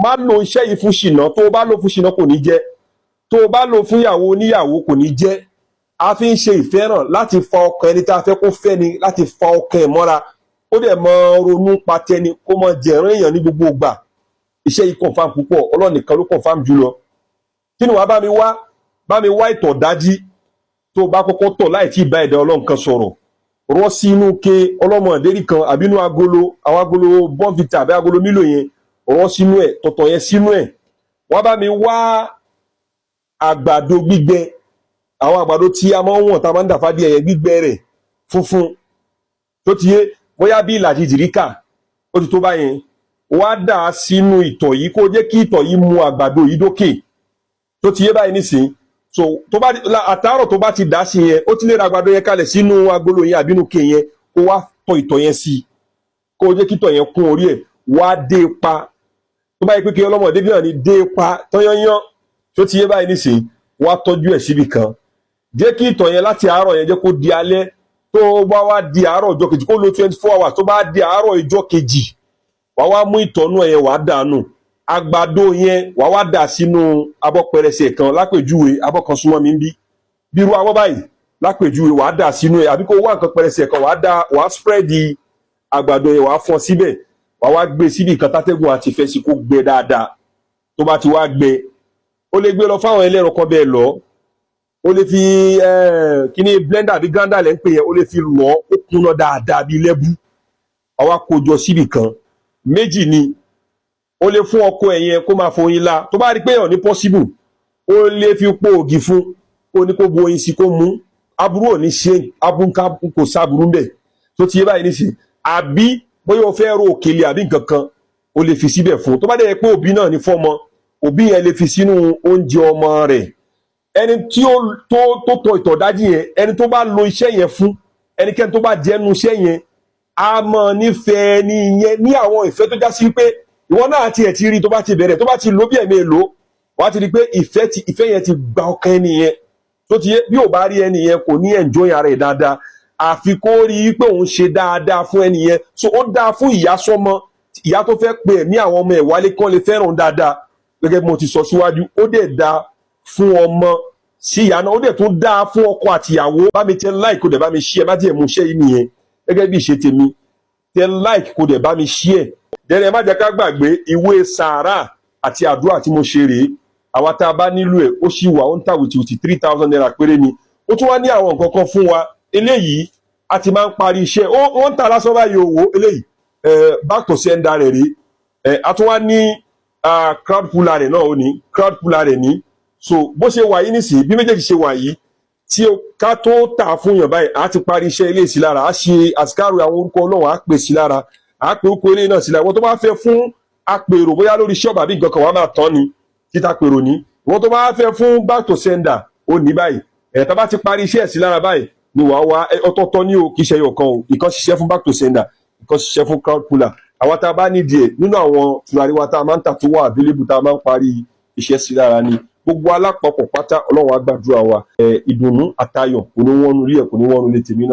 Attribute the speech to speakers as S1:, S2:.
S1: má lo iṣẹ́ yìí fún ṣìnà, tó o bá lò fún ṣìnà kò ní jẹ́, tó o bá lò fún ìyàwó oníyàwó kò ní jẹ́. A fi ń ṣe ìfẹ́ràn láti fa ọkàn ẹni tá a fẹ́ kó fẹ́ ni, láti fa ọkàn ẹ̀ mọ́ra, ó dẹ̀ mọ ronú pa tẹni, kó mọ jẹ̀rán èèyàn ní gbogbo ìgbà. Iṣẹ́ yìí confam púpọ̀, Ọlọ́run nìkan ló confam jùlọ. Kí ni wàá bá mi wá ìtọ̀ dájí tó bá kọ́kọ́ tọ̀ láì tí ì bá ẹ̀dá Ọlọ́run kan sọ̀rọ̀, rọ́ sí inú ke ọlọ́mọ ìdérí kan àbí inú agolo, àwọn agolo Bonvita àbí agolo Milo yẹn, rọ́ sínú ẹ̀, tọ̀tọ̀ yẹn sínú ẹ̀. Wàá bá mi wá àgbàdo gbígbẹ, àwọn àgbàdo tí a máa ń wọ̀n tá a máa ń dà fádìẹ yẹn gbígbẹ rẹ̀ funfun tó ti yé, bóyá bí ìlàjì jìríkà ó ti tó báyẹn, wàá dà á sínú ìtọ̀ yìí kó jẹ́ kí ìtọ̀ yìí mu àgbàdo yìí dókè tó ti yé báyìí nísìnyí. So tó bá àtàárọ̀ tó bá ti dà sí yẹn, ó ti lè ra àgbàdo yẹn kalẹ̀ sínú agolo yẹn àbínú ke yẹn, kó wá tọ ìtọ̀ yẹn sí kó jẹ́ kí ìtọ̀ yẹn kún orí ẹ̀, wá dé pa. Tó bá yẹ pé kí ọlọ́mọdé bí náà ni dé pa tọ́yányán tó ti yé báyìí nísìnyí, wá tọ́jú ẹ̀ síbì kan. Jẹ́ kí ìtọ̀ yẹn láti àárọ̀ yẹn jẹ́ kó di alẹ́, tó bá wá di àárọ̀ ọjọ́ kejì kó lo 24 hours, tó bá di àárọ̀ ọjọ́ kejì wá mú ìtọ̀nú ẹ̀ yẹn wá dànù. Àgbàdo yẹn wá dà sínú abọ́ pẹrẹsẹ kan, lápèjúwe abọ́ kan súnmọ́ mi ń bí irú abọ́ báyìí, lápèjúwe wá dà sínú ẹ̀, àbí kó wá nǹkan pẹrẹsẹ kan wá spread àgbàdo yẹn wá fọ́n síbẹ̀, wá gbé síbi kan tátẹ́gùn àti ìfẹ́ sí kó gbẹ dáadáa. Tó bá ti wá gbẹ, ó lè gbé lọ fáwọn ẹlẹ́rọ kan bẹ́ẹ̀ lọ, ó lè fi kíní blender àbí grinder lẹ́ ń pè yẹn, ó lè fi lọ́ ó kúnná dáadáa bí lẹ́bú, wá kó jọ síbì kan. Méjì ni, ó lè fún ọkọ ẹ̀ yẹn kó máa foyin la, tó bá rí pé èèyàn ní possible, ó lè fi po ògì fún, kó ní kó bu oyin sí kó mú, aburú ò ní ṣe, abúnká kò sáburú ń bẹ̀ tó ti yé báyìí nísìnyí. Àbí bóyá o fẹ́ ro òkèlè àbí nǹkan kan, ó lè fi síbẹ̀ fún. Tó bá dẹ̀ pé òbí náà ní fọ́mọ, òbí yẹn lè fi sínú oúnjẹ ọmọ rẹ̀. Ẹni tí ó tó tọ ìtọ̀ dájí yẹn, ẹni tó bá lo iṣẹ́ yẹn fún, ẹnikẹ́ni tó bá jẹ́nu iṣẹ́ yẹn, a mọ̀ nífẹ̀ẹ́ ní yẹn ní àwọn ìfẹ́ tó já sí pé ìwọ náà ti ẹ̀ ti rí, tó bá ti bẹ̀rẹ̀, tó bá ti lo bí ẹ̀mí èlò, wàá ti rí pé ìfẹ́ yẹn ti gba ọkàn ẹni yẹn tó ti yé. Bí ò bá rí ẹni yẹn kò ní enjoy ara ẹ̀ dáadáa, àfi kó rí pé òun ṣe dáadáa fún ẹni yẹn. So ó dáa fún ìyá sọ́mọ, ìyá tó fẹ́ pe ẹ̀mí àwọn ọmọ ẹ̀ wálé kán lè fẹ́ràn dáadáa, gẹ́gẹ́ bí mo ti sọ síwájú. Ó dẹ̀ dáa fún ọmọ sí ìyá náà, ó dẹ̀ tún dáa fún ọkọ àtìyàwó. Bá mi tẹ like kó dẹ̀ bá mi share, bá tiẹ̀ mú iṣẹ́ yìí nìyẹn gẹ́gẹ́ bí ìṣe tèmi, tẹ like kó dẹ̀ bá mi share. Dẹ̀rẹ̀ má jẹ́ ká gbàgbé ìwé sàárà àti àdúrà tí mo ṣe rèé, àwa tá a bá nílò ẹ̀ ó sì wà, ó ń tà wìtìwìtì 3000 naira péré ni. Ó tún wá ní àwọn nǹkan kan fún wa, eléyìí a ti máa ń parí iṣẹ́, ó ń tà lásán báyìí owó eléyìí back to sender rẹ̀ rèé. A tún wá ní crowd puller rẹ̀ náà, ó ní crowd puller rẹ̀ ní. So bó ṣe wà yìí nísìnyí, bí méjèèjì ṣe wà yìí, tí ká tó tà fún yàn báyìí, a ti parí iṣẹ́ ilé sí lára, a ṣe àsìkárò àwọn orúkọ Ọlọ́run, a pè sí lára, a pè orúkọ ilé náà sí lára. Ìwọ́n tó bá fẹ́ fún apèrò bóyá lórí ṣọ́ọ̀bù àbí nǹkan kan, wàá máa tán ni títa pèrò ní. Ìwọ́n tó bá fẹ́ fún back to sender, ó ní báyìí. Tá bá ti parí iṣẹ́ sí lára báyìí ni wàá wá ọ̀tọ̀ọ̀tọ̀ ní o, kì í ṣe ẹyọ kan o. Ìkan ṣiṣẹ́ fún back to sender, ìkan ṣiṣẹ́ fún crowd puller. Àwa tá a bá nídìí ẹ̀ nínú àwọn tùràrí wa tá a máa ń tà tó wà available, tá a máa ń parí iṣẹ́ sí lára ni. Gbogbo alápapọ̀ pátá Ọlọ́run á gbàdúrà wa. Ìdùnnú àtayọ̀ kò ní wọ́n nu rí ẹ̀, kò ní wọ́n nu lé tèmi náà.